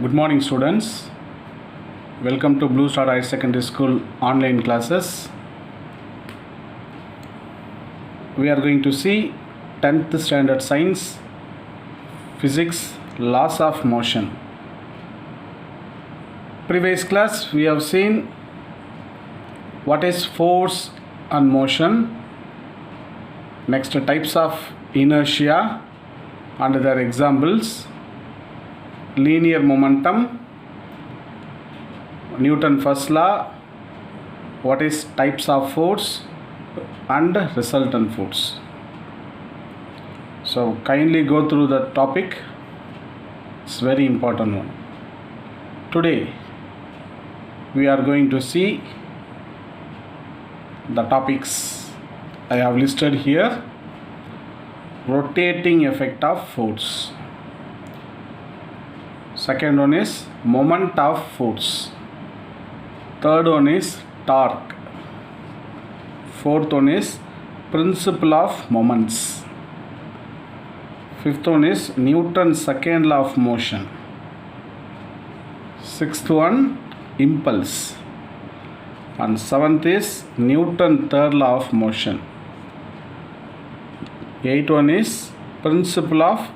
Good morning, students. Welcome to Blue Star Higher Secondary School online classes. We are going to see 10th standard science, physics, laws of motion. Previous class we have seen what is force and motion, next types of inertia and their examples, linear momentum, Newton first law, what is types of force and resultant force. So kindly go through the topic, it's very important one. Today we are going to see the topics I have listed here. Rotating effect of force. Second one is moment of force. Third one is torque. Fourth one is principle of moments. Fifth one is Newton's second law of motion. Sixth one, impulse. And seventh is Newton's third law of motion. Eighth one is principle of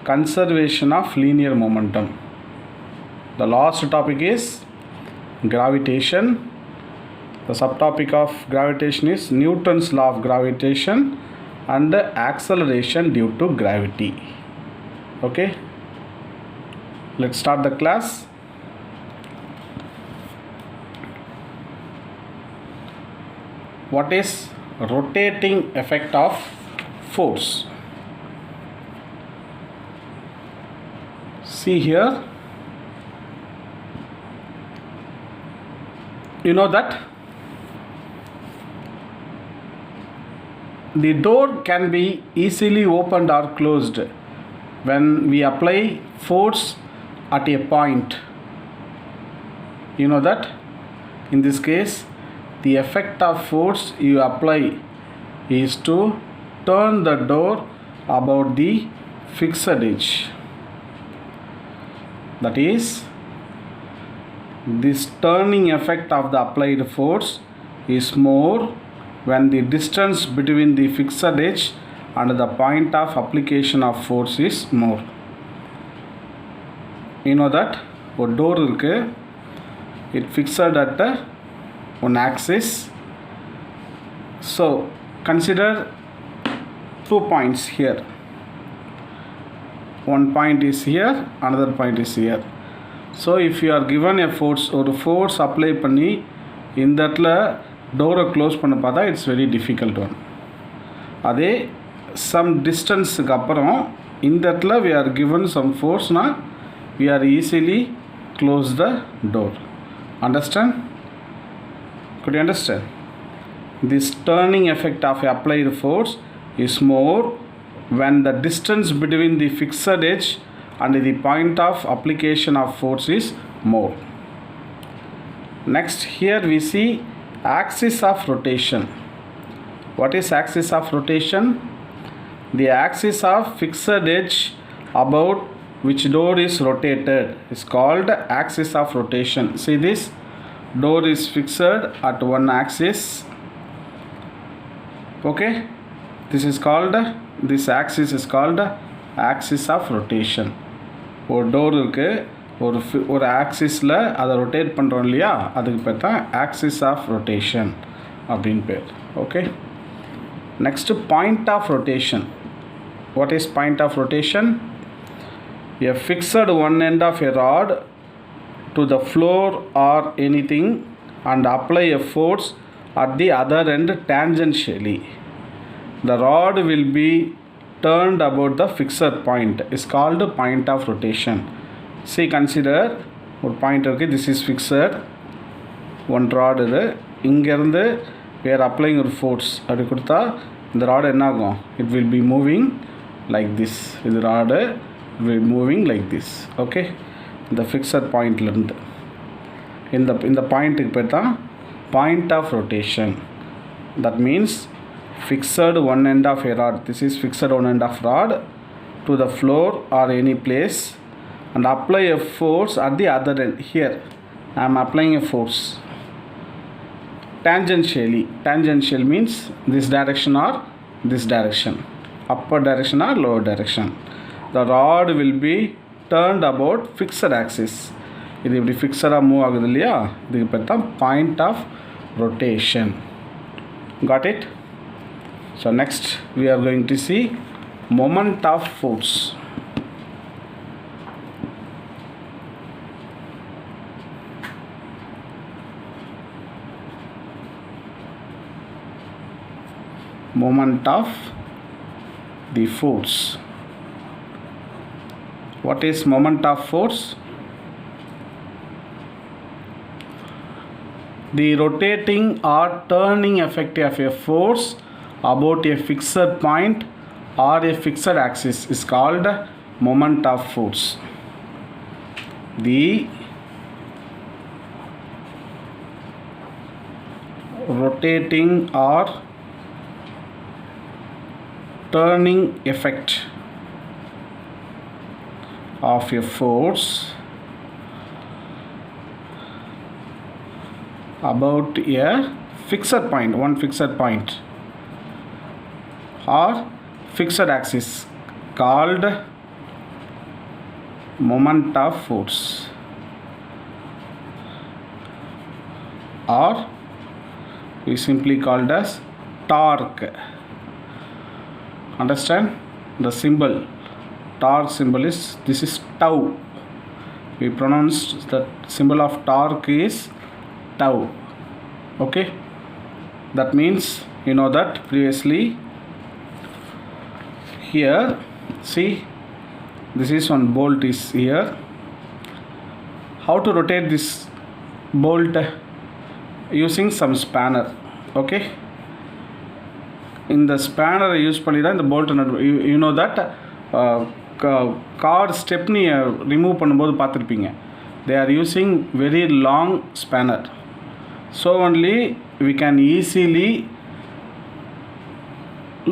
conservation of linear momentum. The last topic is gravitation. The subtopic of gravitation is Newton's law of gravitation and acceleration due to gravity. Okay, let's start the class. What is rotating effect of force? See here, you know that the door can be easily opened or closed when we apply force at a point. You know that in this case the effect of force you apply is to turn the door about the fixed edge. That is, this turning effect of the applied force is more when the distance between the fixed edge and the point of application of force is more. You know that a door irukku, it fixed at one axis. So consider 2 points here. One point is here, another point is here. So if you are given a force, ஒரு force apply பண்ணி இந்த இடத்துல டோரை close பண்ண பார்த்தா it's very difficult one. அதே some டிஸ்டன்ஸுக்கு அப்புறம் இந்த இடத்துல we are given some force-னா we are easily close the door. Understand? Could you understand? This turning effect of applied force is more when the distance between the fixed edge and the point of application of force is more. Next, here we see axis of rotation. What is axis of rotation? The axis of fixed edge about which door is rotated is called axis of rotation. See, this door is fixed at one axis. Okay, this axis is called axis of rotation. ஒரு door இருக்குது, ஒரு ஆக்சிஸில் அதை rotate பண்ணுறோம் இல்லையா, அதுக்கு பேர் தான் axis of rotation அப்படின்னு பேர். Okay, next point of rotation. What is point of rotation? A fixed one end of a rod to the floor or anything and apply a force at the other end tangentially. The rod will be turned about the fixed point is called point of rotation. See, consider ஒரு point இருக்குது, this is fixed, one rod இது, இங்கேருந்து we are applying ஒரு force அப்படி கொடுத்தா இந்த rod என்ன ஆகும்? It will be moving like this. இது rod will be moving like this. Okay, இந்த fixed பாயிண்ட்லேருந்து இந்த பாயிண்ட்டுக்கு பேர் தான் point of rotation. That means fixed one end of a rod, this is fixed one end of rod to the floor or any place and apply a force at the other end. Here I am applying a force tangentially. Tangential means this direction or this direction, upper direction or lower direction. The rod will be turned about fixed axis. இது இப்படி ஃபிக்ஸடாக move ஆகுது இல்லையா, இதுக்கு பேர் தான் point of rotation. Got it? So next we are going to see moment of force. Moment of the force. What is moment of force? The rotating or turning effect of a force about a fixed point or a fixed axis is called moment of force. The rotating or turning effect of a force about a fixed point, one fixed point or fixed axis called moment of force, or we simply called as torque. Understand the symbol? Torque symbol is, this is tau. We pronounced the symbol of torque is tau. Okay, that means you know that previously. Here see, this is one bolt is here. How to rotate this bolt? Using some spanner. Okay, இந்த ஸ்பேனரை use பண்ணி தான் இந்த போல்ட்டை you know that car stepney remove பண்ணும்போது பார்த்துருப்பீங்க. They are using very long spanner. So only we can easily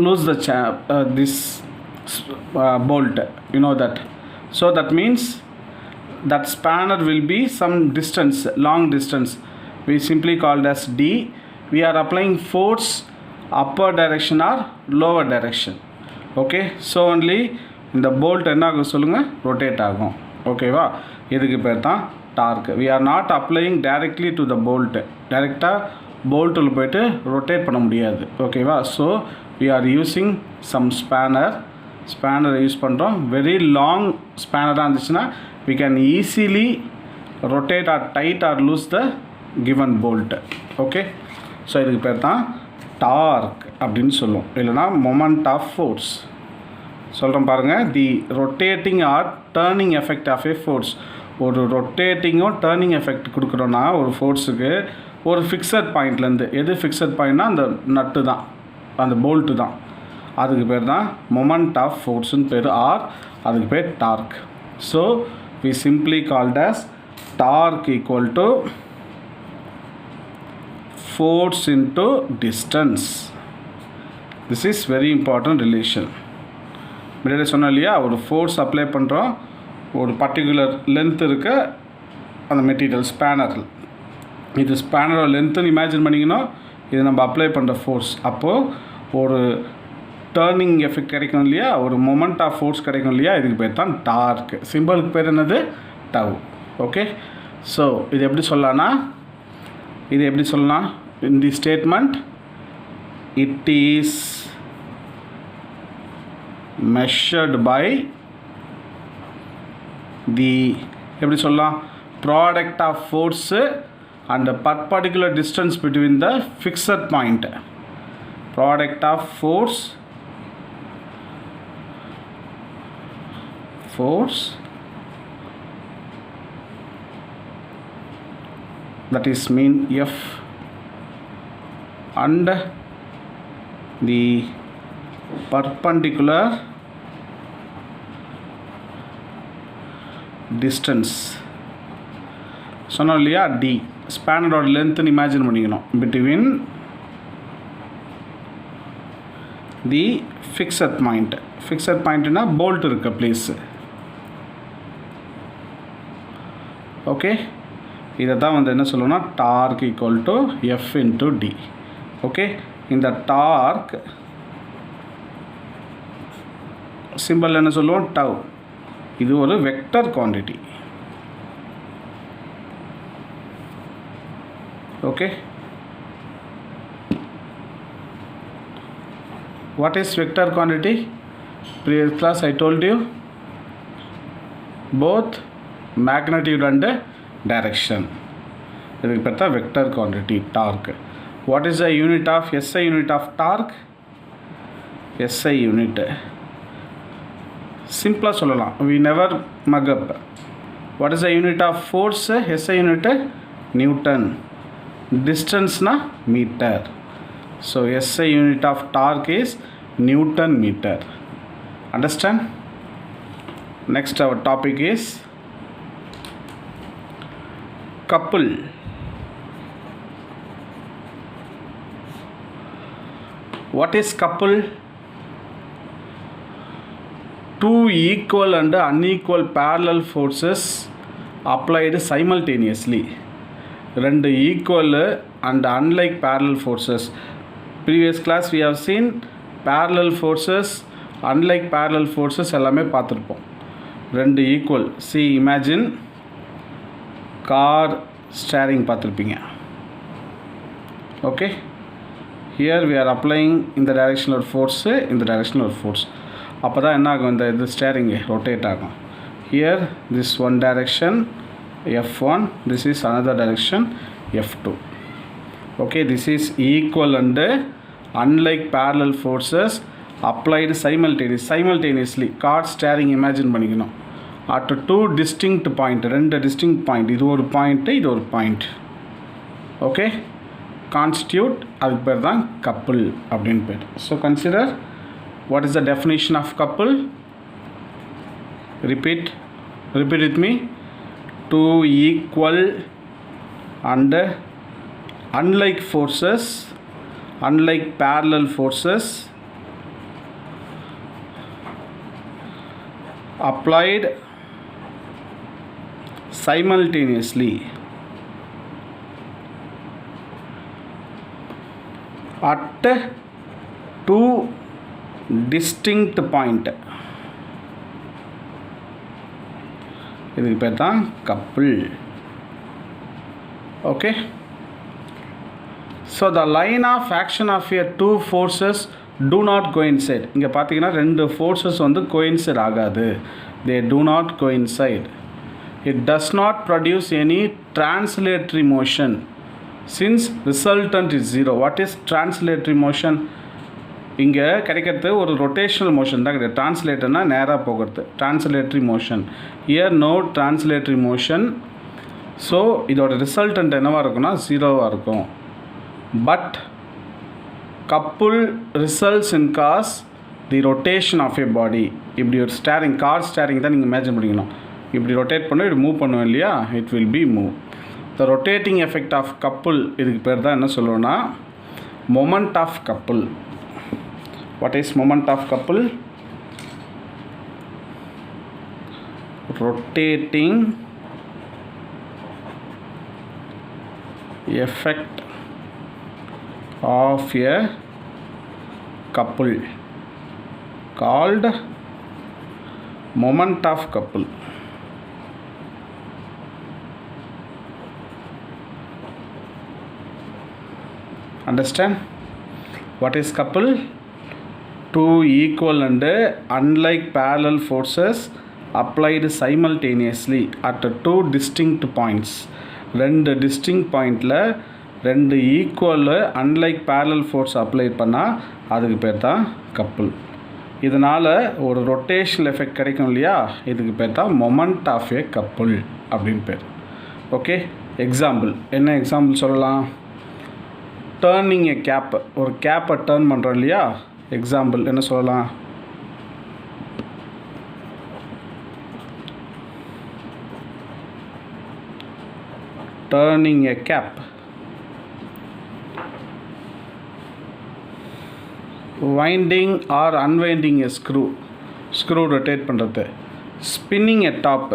lose the this bolt, you know that. So that means that spanner will be some distance, long distance. We simply called as D. We are applying force upper direction or lower direction. Okay, so only இந்த bolt என்ன ஆகும் சொல்லுங்கள், rotate ஆகும். ஓகேவா, இதுக்கு பேர் தான் torque. We are not applying directly to the bolt. டைரெக்டாக போல்ட்டில் போய்ட்டு ரொட்டேட் பண்ண முடியாது. ஓகேவா, so we are using some spanner use பண்ணுறோம். வெரி லாங் ஸ்பேனராக இருந்துச்சுன்னா we can easily rotate or tight or loose the given bolt. Okay, so இதுக்கு பேர் தான் டார்க் அப்படின்னு சொல்லுவோம், இல்லைனா மொமெண்ட் ஆஃப் ஃபோர்ஸ் சொல்கிறோம். பாருங்கள், the rotating or turning effect of a force. ஒரு ரொட்டேட்டிங்கும் டேர்னிங் எஃபெக்ட் கொடுக்குறோன்னா ஒரு ஃபோர்ஸுக்கு ஒரு ஃபிக்ஸட் பாயிண்ட்லேருந்து, எது ஃபிக்ஸட் பாயிண்ட்னா அந்த நட்டு தான், அந்த போல்ட்டு தான், அதுக்கு பேர் தான் மொமெண்ட் ஆஃப் ஃபோர்ஸ்னு பேர், ஆர் அதுக்கு பேர் torque. So we simply called as torque equal to force into distance. This is very important relation. முன்னாடி சொன்னோம் இல்லையா, ஒரு ஃபோர்ஸ் அப்ளை பண்ணுறோம், ஒரு பர்டிகுலர் லென்த் இருக்க அந்த மெட்டீரியல் ஸ்பேனர், இது ஸ்பேனரோட லென்த்துன்னு இமேஜின் பண்ணிக்கணும். இது நம்ம அப்ளை பண்ணுற ஃபோர்ஸ், அப்போது ஒரு டேர்னிங் எஃபெக்ட் கிடைக்கும் இல்லையா, ஒரு மொமெண்ட் ஆஃப் ஃபோர்ஸ் கிடைக்கும் இல்லையா, இதுக்கு பேர் தான் டார்க். சிம்பிளுக்கு பேர் என்னது, டவ். ஓகே, ஸோ இது எப்படி சொல்லலாம், in the statement it is measured by the எப்படி சொல்லலாம், product of force and the perpendicular distance between the fixed point. Product of force that is mean F and the perpendicular distance சொன்னோம் இல்லையா, D ஸ்பேனரோட லென்த்துன்னு imagine பண்ணிக்கணும், between the fixed point. Fixed பாயிண்ட்னா bolt இருக்க place. Okay, இதை தான் வந்து என்ன சொல்லுவோம்னா torque equal to F into D. Okay, இந்த டார்க் சிம்பிள் என்ன சொல்லுவோம் டவ். இது ஒரு vector quantity. Okay, what is vector quantity? Previous class I told you both magnitude and direction. இதுக்கு பேர் தான் vector quantity torque. What is the unit of SI unit of torque? SI unit சிம்பிளாக சொல்லலாம், we never mug up. What is the unit of force? SI unit newton. டிஸ்டன்ஸ்னா metre. So SI unit of torque is Newton meter. Understand? Next our topic is couple. What is couple? Two equal and unequal parallel forces applied simultaneously. ரெண்டு equal and unlike parallel forces. Previous class we have seen parallel forces, unlike parallel forces எல்லாமே பார்த்துருப்போம். ரெண்டு equal. See imagine car steering பார்த்துருப்பீங்க. Okay, here we are applying இந்த டைரெக்ஷனில் ஒரு force, இந்த டைரெக்ஷனில் ஒரு ஃபோர்ஸ். அப்போ தான் என்ன ஆகும், இந்த இது ஸ்டேரிங்கு ரொட்டேட் ஆகும். Here this one direction F1, this is another direction F2. Okay, this is equal and unlike parallel forces applied simultaneously. Car steering imagine பண்ணிக்கணும். At two distinct point, ரெண்டு distinct point, இது ஒரு point, இது ஒரு point. Okay, constitute, அதுக்கு பேர் தான் couple அப்படின்னு பேர். So consider what is the definition of couple. Repeat with me. Two equal and unlike forces, unlike parallel forces applied simultaneously at two distinct point. இதுக்கு பேர் தான் couple. Okay, so the line of action of a two forces do not coincide. இங்கே பார்த்தீங்கன்னா ரெண்டு forces வந்து coincide ஆகாது. They do not coincide. It does not produce any translatory motion since resultant is zero. What is translatory motion? இங்கே கிடைக்கிறது ஒரு rotational motion தான் கிடையாது. டிரான்ஸ்லேட்டர்னா நேராக போகிறது, translatory motion. Here no translatory motion. So இதோட ரிசல்டன்ட் என்னவாக இருக்குன்னா ஜீரோவாக இருக்கும். But couple results in cause the rotation of a body. இப்படி ஒரு ஸ்டேரிங், கார் ஸ்டேரிங் தான் நீங்கள் இமேஜின் பண்ணிக்கணும். இப்படி ரொட்டேட் பண்ண இப்படி மூவ் பண்ணுவோம் இல்லையா, it will be move. The rotating effect of couple, இதுக்கு பேர் தான் என்ன சொல்லுவோன்னா moment of couple. What is moment of couple? Rotating effect of a couple called moment of couple. Understand? What is couple? Two equal and unlike parallel forces applied simultaneously at two distinct points. ரெண்டு distinct pointல ரெண்டு equal unlike parallel force apply பண்ணால் அதுக்கு பேர் தான் couple. இதனால் ஒரு rotational effect கிடைக்கும் இல்லையா, இதுக்கு பேர் தான் மொமெண்ட் ஆஃப் ஏ couple அப்படின்னு பேர். ஓகே, எக்ஸாம்பிள் என்ன எக்ஸாம்பிள் சொல்லலாம்? டேர்னிங் ஏ கேப், ஒரு கேப்பை டேர்ன் பண்ணுறோம் இல்லையா, எக்ஸாம்பிள் என்ன சொல்லலாம்? டர்னிங் எ கேப். வைண்டிங் ஆர் அன்வைண்டிங் எ ஸ்க்ரூ, ஸ்க்ரூ ரொட்டேட் பண்ணுறது. ஸ்பின்னிங் எ டாப்,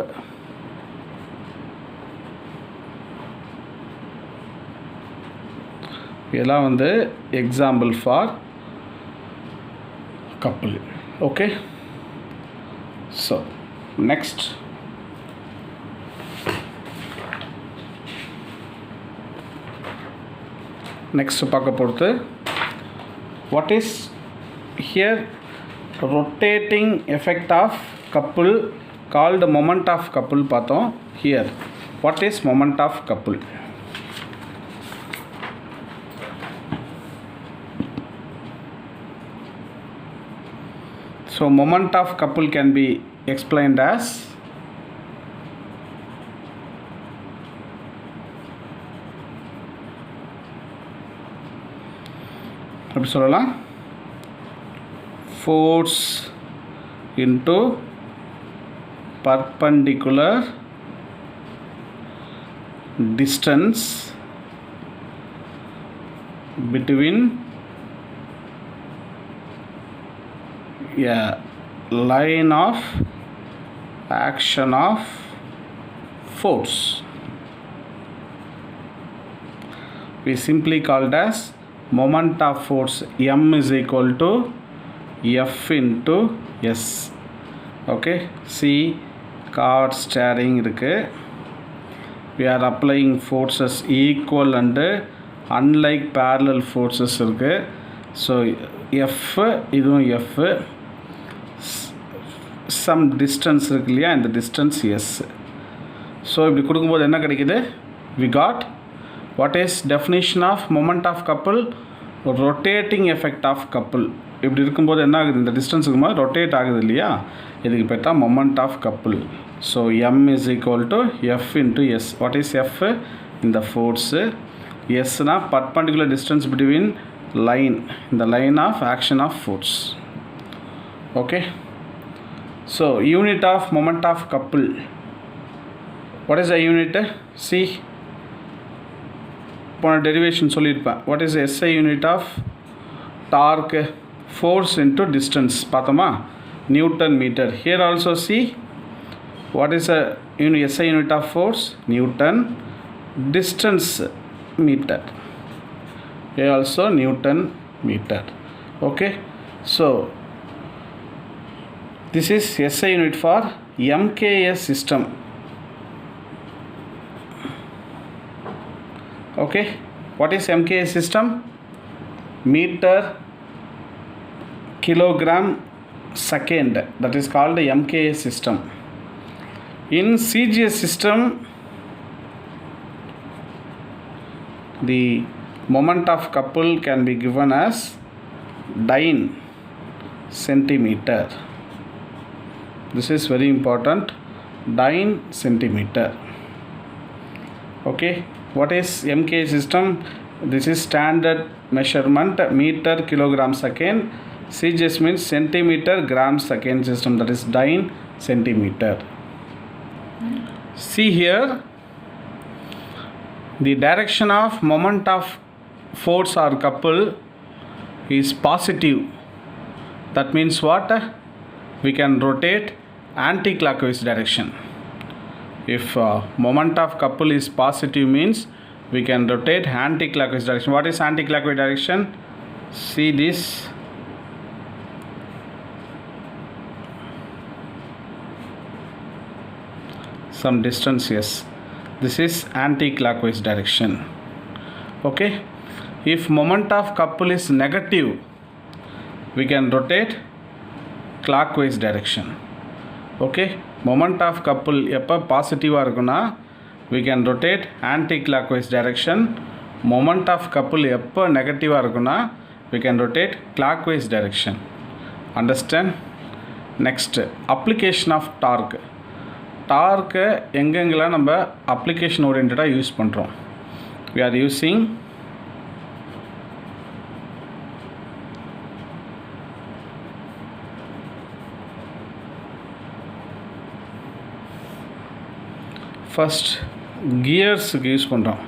இதெல்லாம் வந்து example for couple. Okay, so next பார்க்க போகிறது what is here rotating effect of couple called moment of couple பார்த்தோம். Here what is moment of couple? So moment of couple can be explained as அப்படி சொல்லலாம், force into perpendicular distance between a line of action of force. We simply called as moment of force. M is equal to F into S. Okay, see car steering இருக்கு. We are applying forces equal and unlike parallel forces இருக்கு. So F இதுவும் F, some distance இருக்கு இல்லையா, இந்த distance S. So இப்படி கொடுக்கும்போது என்ன கிடைக்குது? We got what is definition of moment of couple? Rotating effect of couple. இப்படி இருக்கும்போது என்ன ஆகுது? இந்த distance இருக்கும்போது ரொட்டேட் ஆகுது இல்லையா, இதுக்கு பேர்தான் moment of couple. So M is equal to F into S. What is F? இந்த force. Sனா perpendicular distance between line, the line of action of force. Okay, so unit of moment of couple. What is the unit? See, போன derivation சொல்லியிருப்பேன். What is the SI unit of torque? Force into distance பார்த்தோமா, Newton meter. Here also see what is a SI unit of force? Newton. Distance meter. Here also Newton meter. Okay, so this is SI unit for MKS system. Okay, what is MKS system? Meter kilogram second. That is called the MKS system. In CGS system, the moment of couple can be given as dyne centimeter. This is very important, dyne centimeter. Okay, what is MK system? This is standard measurement, meter kilogram second. CGS means centimeter gram second system, that is dyne centimeter. See here, the direction of moment of force or couple is positive. That means what? We can rotate anti-clockwise direction. If moment of couple is positive means we can rotate anti-clockwise direction. What is anti-clockwise direction? See this. Some distance, yes. This is anti-clockwise direction. Okay, if moment of couple is negative, we can rotate clockwise direction. Okay, moment of couple எப்போ பாசிட்டிவாக இருக்குன்னா we can rotate anti-clockwise direction. Moment of couple எப்போ நெகட்டிவாக இருக்குன்னா we can rotate clockwise direction. Understand? Next, application of torque. டார்க்கை எங்கெங்கெல்லாம் நம்ம application ஓரியன்டாக use பண்ணுறோம்? we are using ஃபஸ்ட் கியர்ஸுக்கு யூஸ் பண்ணுறோம்.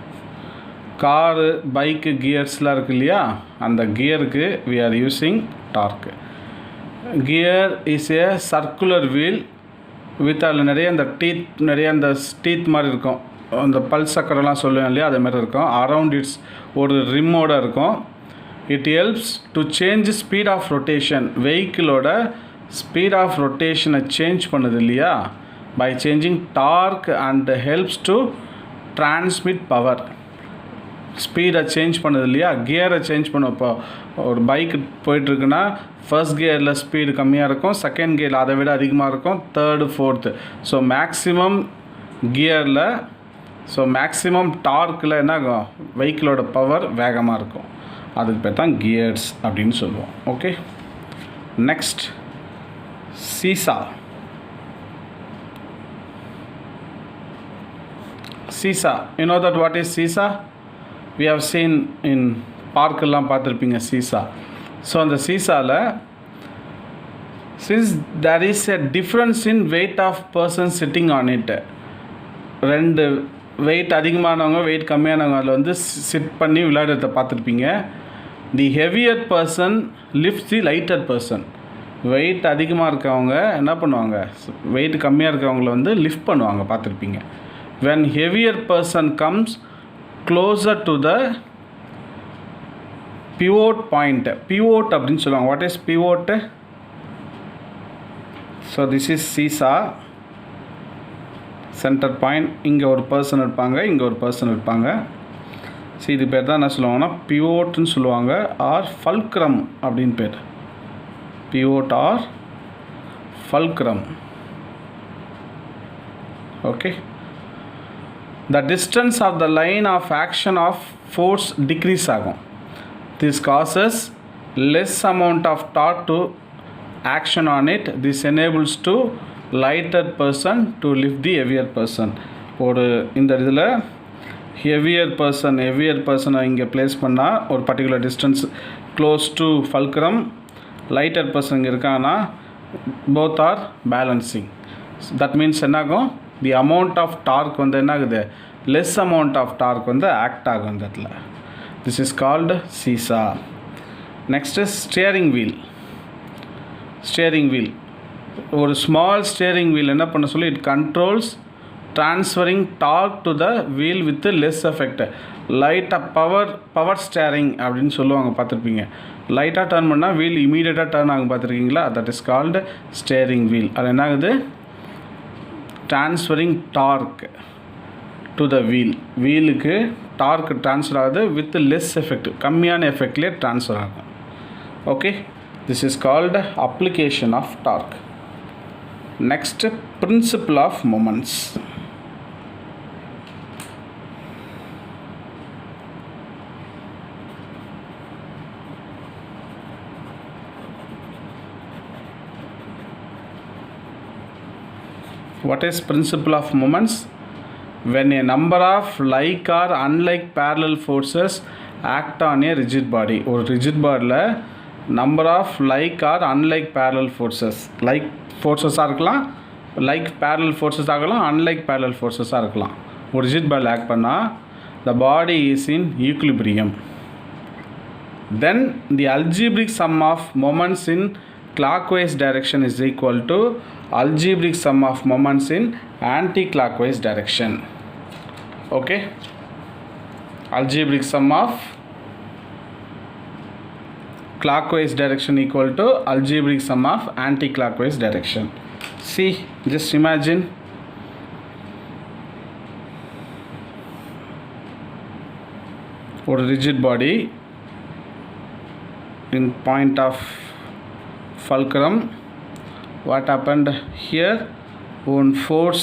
காரு பைக்கு கியர்ஸ்லாம் இருக்குது இல்லையா, அந்த கியருக்கு we are using torque. Gear is a circular wheel with அதில் நிறைய அந்த டீத் மாதிரி இருக்கும். அந்த பல் சக்கரெல்லாம் சொல்லுவேன் இல்லையா, அதே மாதிரி இருக்கும். அரவுண்ட் இட்ஸ் ஒரு ரிம்மோடு இருக்கும். It helps to change speed of rotation. வெஹிக்கிளோட ஸ்பீட் ஆஃப் ரொட்டேஷனை சேஞ்ச் பண்ணுது இல்லையா, by changing torque and helps to transmit power. ஸ்பீடை சேஞ்ச் பண்ணுது இல்லையா, கியரை சேஞ்ச் பண்ணும். இப்போ ஒரு பைக்கு போயிட்டுருக்குன்னா ஃபர்ஸ்ட் கியரில் ஸ்பீடு கம்மியாக இருக்கும், செகண்ட் கியரில் அதை விட அதிகமாக இருக்கும், தேர்டு ஃபோர்த்து. ஸோ மேக்ஸிமம் கியரில், ஸோ மேக்ஸிமம் டார்க்கில் என்ன ஆகும், வெஹிக்கிளோட பவர் வேகமாக இருக்கும். அதுக்கு பேர் தான் கியர்ஸ் அப்படின்னு சொல்லுவோம். Okay, next seesaw. Seesaw, you know that what is seesaw? We have seen in பார்க்கெல்லாம் பார்த்துருப்பீங்க சீசா. ஸோ அந்த சீசாவில் since there is a difference in weight of person sitting on it, ரெண்டு வெயிட் அதிகமானவங்க வெயிட் கம்மியானவங்க அதில் வந்து sit பண்ணி விளையாடுறத பார்த்துருப்பீங்க. The heavier person lift the lighter person. Weight அதிகமாக இருக்கவங்க என்ன பண்ணுவாங்க, வெயிட் கம்மியாக இருக்கவங்கள வந்து லிஃப்ட் பண்ணுவாங்க, பார்த்துருப்பீங்க. when heavier person comes closer to the pivot point, pivot அப்படின்னு சொல்லுவாங்க. what is pivot? so this is seesaw, centre point. இங்கே ஒரு பர்சன் இருப்பாங்க, இங்கே ஒரு பர்சன் இருப்பாங்க. ஸோ இது பேர் தான் என்ன சொல்லுவாங்கன்னா பிவோட்னு சொல்லுவாங்க, ஆர் ஃபல்க்ரம் அப்படின்னு பேர். Pivot or fulcrum. Okay, the distance of the line of action of force decrease ஆகும். This causes less amount of torque to action on it. This enables to lighter person to lift the heavier person. ஒரு இந்த இதில் heavier பர்சனை இங்கே place பண்ணால் ஒரு particular distance close to fulcrum, lighter person இங்கே இருக்காங்கன்னா both are balancing. That means என்னாகும், தி அமௌண்ட் ஆஃப் டார்க் வந்து என்ன ஆகுது, லெஸ் அமௌண்ட் ஆஃப் டார்க் வந்து ஆக்ட் ஆகும் இந்த இடத்துல. This is called seesaw. Next steering wheel. Steering wheel, ஒரு ஸ்மால் ஸ்டியரிங் வீல் என்ன பண்ண சொல்லி, it controls transferring torque to the wheel with less effect. லைட்டாக பவர் ஸ்டேரிங் அப்படின்னு சொல்லுவாங்க, பார்த்துருப்பீங்க. லைட்டாக டர்ன் பண்ணால் வீல் இமீடியட்டாக டர்ன் ஆகும், பார்த்துருக்கீங்களா? That is called steering wheel. அது என்ன ஆகுது, transferring torque to the wheel. வீலுக்கு டார்க் ட்ரான்ஸ்ஃபர் ஆகுது வித் லெஸ் எஃபெக்ட், கம்மியான எஃபெக்ட்லேயே ட்ரான்ஸ்ஃபர் ஆகும். Okay, this is called application of torque. Next, principle of moments. What is principle of moments? When a number of like or unlike parallel forces act on a rigid body. ஒரு rigid bodyல number of like or unlike parallel forces, like forces-ஆக இருக்கலாம், like parallel forces ஆகலாம், unlike parallel forces-ஆக இருக்கலாம். ஒரு rigid body act பண்ணால் the body is in equilibrium. Then the algebraic sum of moments in clockwise direction is equal to algebraic sum of moments in anti-clockwise direction. Okay, algebraic sum of clockwise direction equal to algebraic sum of anti-clockwise direction. See, just imagine a rigid body in point of fulcrum. What happened here, one force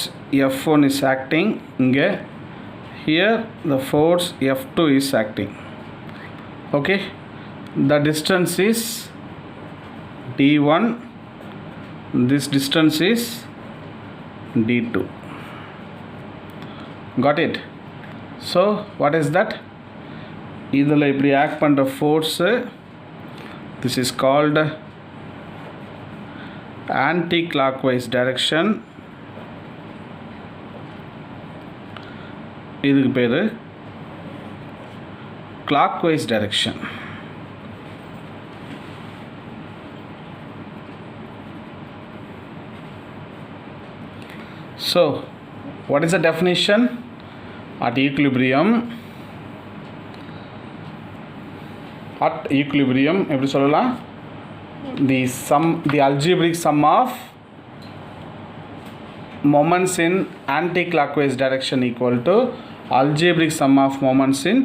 F1 is acting here, the force F2 is acting. Okay, the distance is d1, this distance is d2. Got it? So what is that, இதில் இப்படி act பண்ணுற force, this is called anti-clockwise direction. இதுக்கு பேர் clockwise direction. So what is the definition? at equilibrium எப்படி சொல்லலாம், the algebraic sum of moments in anti-clockwise direction equal to algebraic sum of moments in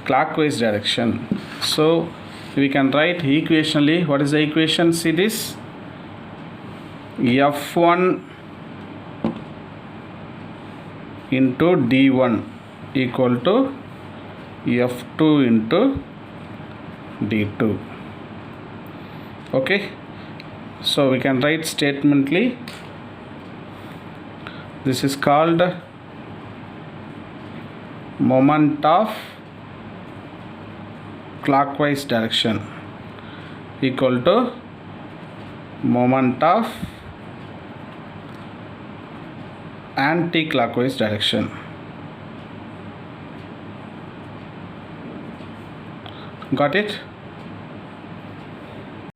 clockwise direction. So we can write equationally. What is the equation? See this, F1 into D1 equal to F2 into D2. Okay, so we can write statemently. This is called moment of clockwise direction equal to moment of anti-clockwise direction. Got it?